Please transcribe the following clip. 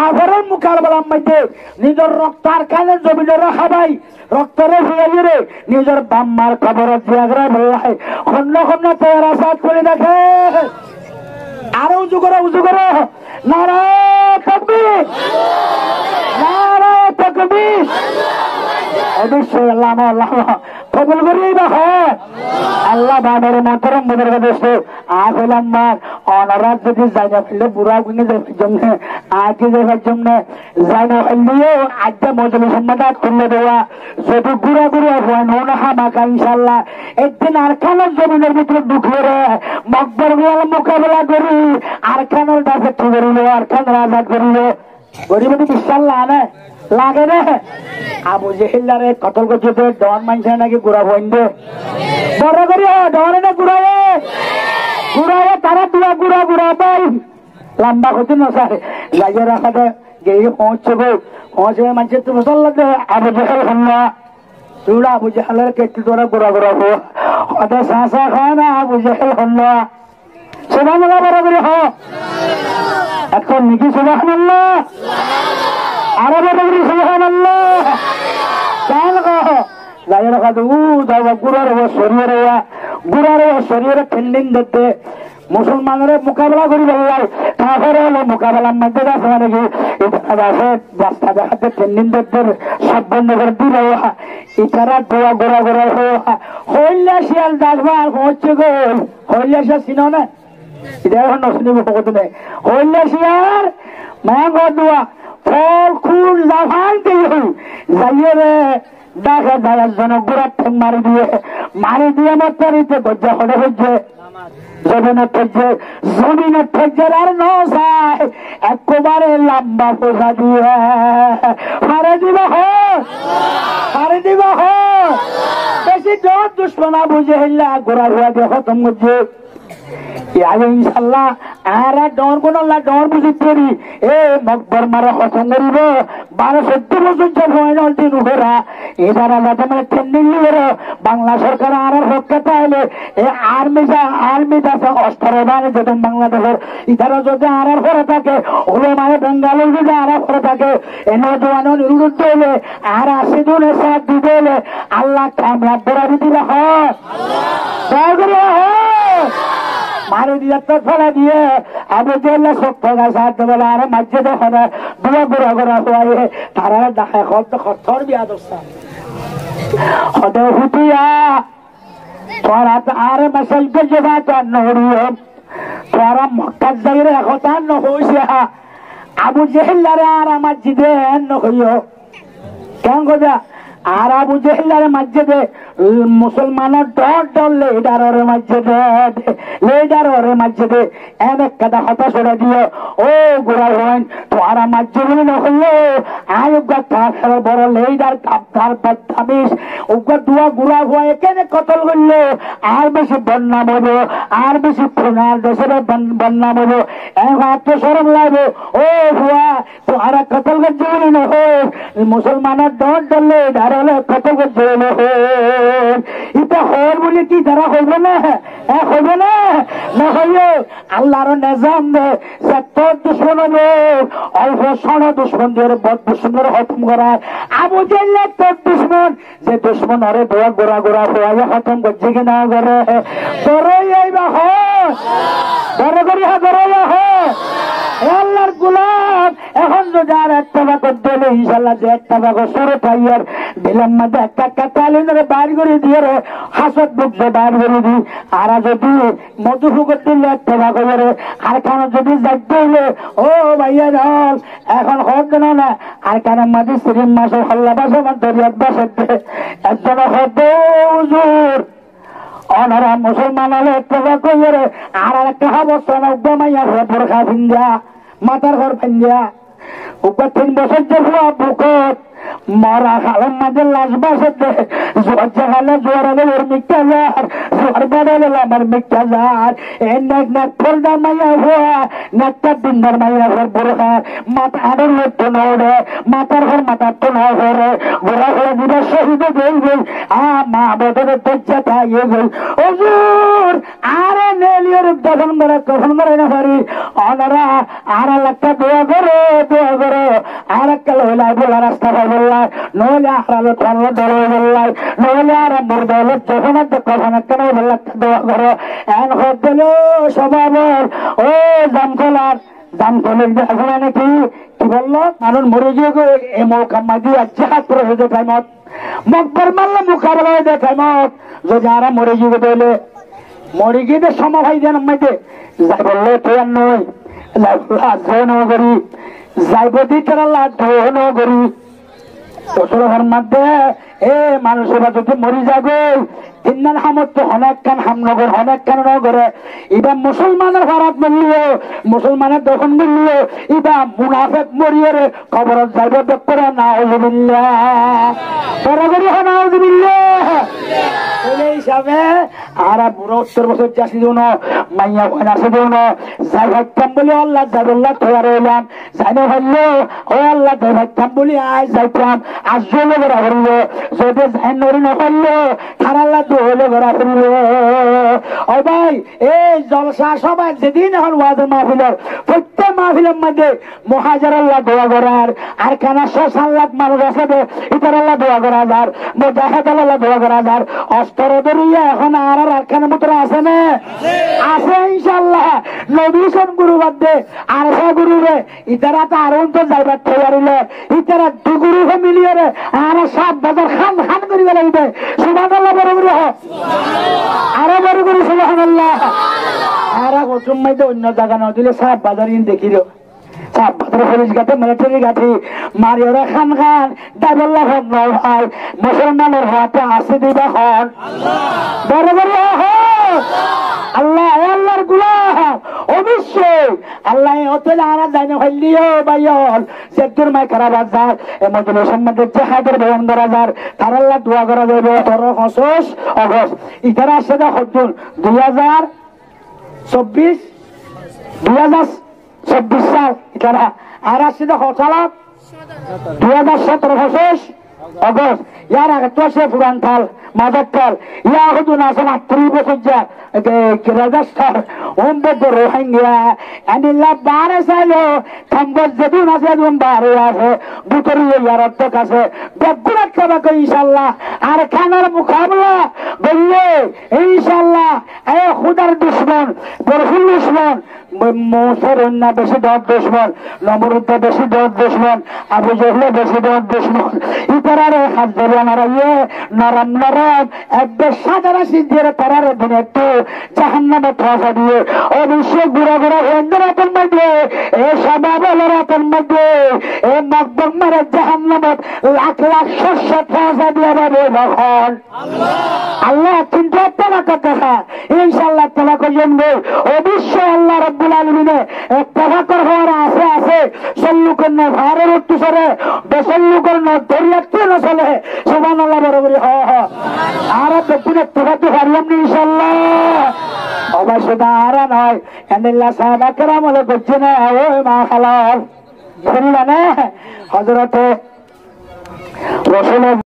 কাফেরের মোকাবেলার মধ্যে নিজের রক্তার কানে জমিনের খাবাই রক্তরে ফিরে রে নিজের বাম্মার খবর জিয়াগরা বললাই খন্ড খন্ড তৈরি আসাদ করে দেখে আরো উঁচু করো নারায়ণ তাকবীর নারায়ণ তাকবীর অবশ্যই আল্লাহ আল্লাহ কবুল করি আল্লাহ বাবার মতরম মদের দেশে আফেলাম অনারাত যদি যাই না ফেললে বুড়া গুনে জন্য আগে যাবার জন্য যাই না ফেললেও আজকে মজলি সম্মাদাত করলে দেওয়া যদি গুড়া গুড়া হয় নোনা হামাকা ইনশাল্লাহ একদিন আরখানোর জমিনের ভিতরে ঢুকলে রে মকবর গুলার মোকাবেলা করি আরখানোর ডাকে ঠিক করিল আরখানোর আজাদ করিল গরিবটি বিশ্বাস লাগে লাগে রে আবু জেহেলারে কতল করছে ডন মানছে নাকি গুড়া বইন্দে বড় করি ডনে না গুড়ায় তারা দুয়া গুড়া পাই লম্বা হতে নসারে লাগিয়ে রাখাতে গিয়ে পৌঁছে মানছে তো মুসল্লাতে আবু জেহেল হন্না তুরা আবু জেহেলের কেটে তোরা গুড়া হো ওদের শাঁসা খায় না আবু জেহেল হন্না সুবহানাল্লাহ বড় করি এখন নাকি সুবহানাল্লাহ আরো বড় করি সুবহানাল্লাহ কেন লাগিয়ে রাখা তো গুড়ার শরীরে ঠেন্ডিং দেখতে মুসলমানের মোকাবেলা করি বললাই তারপরে হলো মোকাবেলার মধ্যে আছে মানে কি আছে রাস্তা দেখাতে ঠেন্ডিং দেখতে সব বন্ধ করে দিল ইতারা দোয়া গোড়া হইলা শিয়াল ডাকবার হচ্ছে গো হইলা শিয়াল চিনো না এটা এখন নশুনিব কত নেই হইলা শিয়াল মায়া দোয়া ফল খুল জাফান যাইয়ে রে দেখা যায় একজনে গুড়ার ঠেং মারি দিয়ে মাত্রারিতে গজ্জা হলে হচ্ছে জমিনে ঠেকছে আর নয় একেবারে লম্বা পোষা দিয়ে হারে দিব বেশি জন দুশ্মনা বুঝে হিল্লা গোড়া ঘোড়া দিয়ে খতম করছে ইনশাল্লাহ আর ডর কোন ডর বুঝি তৈরি এ মকবর মারা হসন করিব 12-14 বছর দিন উঠেরা এছাড়া যাতে মানে ট্রেন্ডিং নিয়ে বাংলা সরকার আর পক্ষে তাইলে এ আর্মি আছে অস্ত্র মানে যেতেন বাংলাদেশের ইতারা যদি আর করে থাকে ওগুলো মানে বেঙ্গালুর যদি আর করে থাকে এনে জোয়ানো নিরুদ্ধ হইলে আর 80 দিনের সাথ দিতে হলে আল্লাহ কামরাব বরাবি দিলে হয় মারি দিয়ে তো ফেলা দিয়ে আবু জেলে সত্য গাছ হাত দেবে আর মাঝে দেখে দুয়া গুড়া হয়ে তারা দেখা খর বিয়া দোষা হতে হুটিয়া তোরা আর মেসেজ পেয়ে যান নহরিও তোরা মক্কার যাইরে এখন তার নহইছে আবু জেহেলারে আর আমার জিদে নহইও কেন কথা আর আবু জেহেলারে মসজিদে মুসলমানের ডর লিডারের মসজিদে এক কথা হতা সরে দিও ও গোড়া হইন তো আর মসজিদ নহইও আয়োগ্য কাফের বড় লিডার কাপদার বদতামিজ ওগা দুয়া গুড়া হওয়া এখানে কতল করলো আর বেশি বন্যা বলো আর বেশি খুনার দেশের বন্যা বলো আত্মসরম লাগবে ও হুয়া তো আর কতল করছে মুসলমানের ডর লিডার কত এটা হর বলে কি যারা হইবে না হইবে না হইও আল্লাহর নিজাম তোর দুশ্মন হবে অল্প সন দুশ্মনদের বদ দুশ্মনের খতম করায় আবু জেহেল তোর দুশ্মন যে দুশ্মন হরে দোয়া গোড়া হয়ে খতম করছে কিনা করে তোরই এইবা বড় করি আল্লাহর গোলাম এখন যদি আর একটা বাকর দিলে ইনশাল্লাহ যে একটা বাকর সরে পাইয়ার দিলাম মাঝে একটা কালিনের বাইর করে দিয়ে হাসত বুকছে বাইর করে দিই আর যদি মধুফুকর দিলে একটা বাকর আর কেন যদি যাইতে হইলে ও ভাইয়া জল এখন হোক না আর কেন মাঝে শ্রীম মাসে হল্লা বাসে আমার দরিয়াত বাসে একজন হজুর অনারা মুসলমান হলে একটা বাকর আর একটা অবস্থা মাইয়া বোরখা ফিন্দা মাথার ঘর ফেন্দিয়া উপর 3 বছর যে হওয়া বুকত মরা খালের মাঝে লাশ বাসে জোর জাগালে জোর আলে ওর মিক্কা যার জোর বাড়ালে আমার মিক্কা যার এ নাক ফলদা মাইয়া হওয়া নাকটা দিনদার মাইয়া ঘর বোরখার মাথা আড়ের লোক নড়ে মাথার ঘর মাথার তো না ঘরে ঘোরা ঘোরা দিলে শহীদ গই মা বদরে দজ্জা থাইয়ে গই হুজুর আরে নেলিয়র দফন করে না পারি অনারা আর একটা দোয়া করে একটা লইলাই বলা রাস্তা ভাই বললাই নইলে আখড়ালো থানলো দল বললাই নইলে আর মোর দল যখন কখন কেন বললা দোয়া করো এন হল সবাই ও জামতলার জামতলের এখন নাকি কি বললো মানুষ মরে গিয়ে এ মৌকা মাঝি জাহাজ প্রসেসে টাইমত মকবর মারলে মুখার বাইরে টাইমত যদি আরা মরে গিয়ে বলে মরে গিয়ে সময় ভাই যেন মাইতে যাই বললো তো আর নয় যাই নগরী যাইব দিতে নগরী ওসর মধ্যে এ মানুষেরা যদি মরি যাবে তিন সামর্থ্য অনেক কান হামনগর অনেক কান নগরে এবার মুসলমানের ভারত মরলিও মুসলমানের দখল মরলিও এবার মুনাফেক মরিয়ে কবরত যাইব করে হিসাবে আর বুড়ো 70 বছর চাষি দিও না মাইয়া নাচে দিও না যাই ভাবতাম বলে আল্লাহ যাবল্লাহ তৈরি রইলাম যাই না ভাবলো ও আল্লাহ যাই ভাবতাম বলে আজ যাইতাম আজ জলে বেড়া ফেললো যদি যাই নরি না ফেললো খারাল্লা দোহলে বেড়া ফেললো ও ভাই এই জলসা সবাই যেদিন এখন ওয়াদের মাহফিলের প্রত্যেক মাহফিলের মধ্যে মহাজার আল্লাহ দোয়া করার আর কানা 6-7 লাখ মানুষ আছে ইতার আল্লাহ দোয়া করা যার মোজাহেদ আল্লাহ দোয়া করা যার অস্ত্র ধরিয়া এখন আর আরখানের মতো আছে না আছে ইনশাল্লাহ নবীন গুরু বাদ দে আর গুরুরে ইতারা তো আর তো যাইবার তৈরি ইতারা দু গুরু মিলিয়ে রে আর 7 বাজার খান খান করিবে লাগবে সুবহানাল্লাহ বড় গুরু আরো বড় গুরু সুবহানাল্লাহ আর গোচুম মাইতে অন্য জায়গা না দিলে 7 বাজার ইন দেখি রে 7 বাজার পুলিশ গাতে মিলিটারি গাতে মারি ওরা খান খান দাবল্লাহ ভাই মুসলমানের হাতে আসে দিবা হন বড় বড় আল্লাহ আল্লাহর গুলাম অবশ্যই আল্লাহ অতলে আনা যায় না হইলিও ভাইয়ল সেতুর মাই খারাপ আজার এমন সম্বন্ধে জাহাদের বয়ান করা যার তার আল্লাহ দোয়া করা যাবে 18 আগস্ট ইতারা সেটা হতুন 2024 সাল ইতারা আর সেটা হতালাত 2017 আগস্ট ইয়ার আগে তো সে পুরান থাল মাদার থাল ইয়া হতুন আসেন 30 বছর যা রাজস্থান ওমবে রোহিঙ্গা আনিল্লা বারে সাইলো থাম্বজ যেদিন আছে একদম বারে আছে দুতরি ইয়ার অর্থক আছে বেগুনাত খাবা কই ইনশাআল্লাহ আর খানার মুকাবলা বললে ইনশাআল্লাহ এ খুদার দুশমন বরফুল দুশমন মোসের অন্য বেশি দর দুশমন নমরুদ্দ বেশি দর দুশমন আবু জহলে বেশি দর দুশমন ইতারারে হাত ধরে নারাইয়ে নরম নরম একবার সাজারা সিদ্ধির তারারে দিনে একটু জাহান্নামে ঠাসা দিয়ে অবশ্যই গুড়া গুড়া হেন্দ্রাতের মধ্যে এ সবাবের মধ্যে এ মকবক মারে জাহান্নামে লাখ লাখ শস্য ঠাসা দিয়ে পাবে তখন আল্লাহ চিন্তা তারা কথা ইনশাআল্লাহ তারা করবেন অবশ্যই আল্লাহ রাব্বুল আলামিনে তাফাক্কুর হওয়ার আছে সল্লুকের না ভারের উত্তরে বেসল্লুকের না দরিয়াতে না চলে সুবহানাল্লাহ বরাবরই আর বেকুনে তোরাতে হারিয়াম ইনশাআল্লাহ অবশ্য তারা নয় আল্লাহ সাহাবা کرام হলো করছে না ওই মা খালাল বললেন হযরতে রাসূল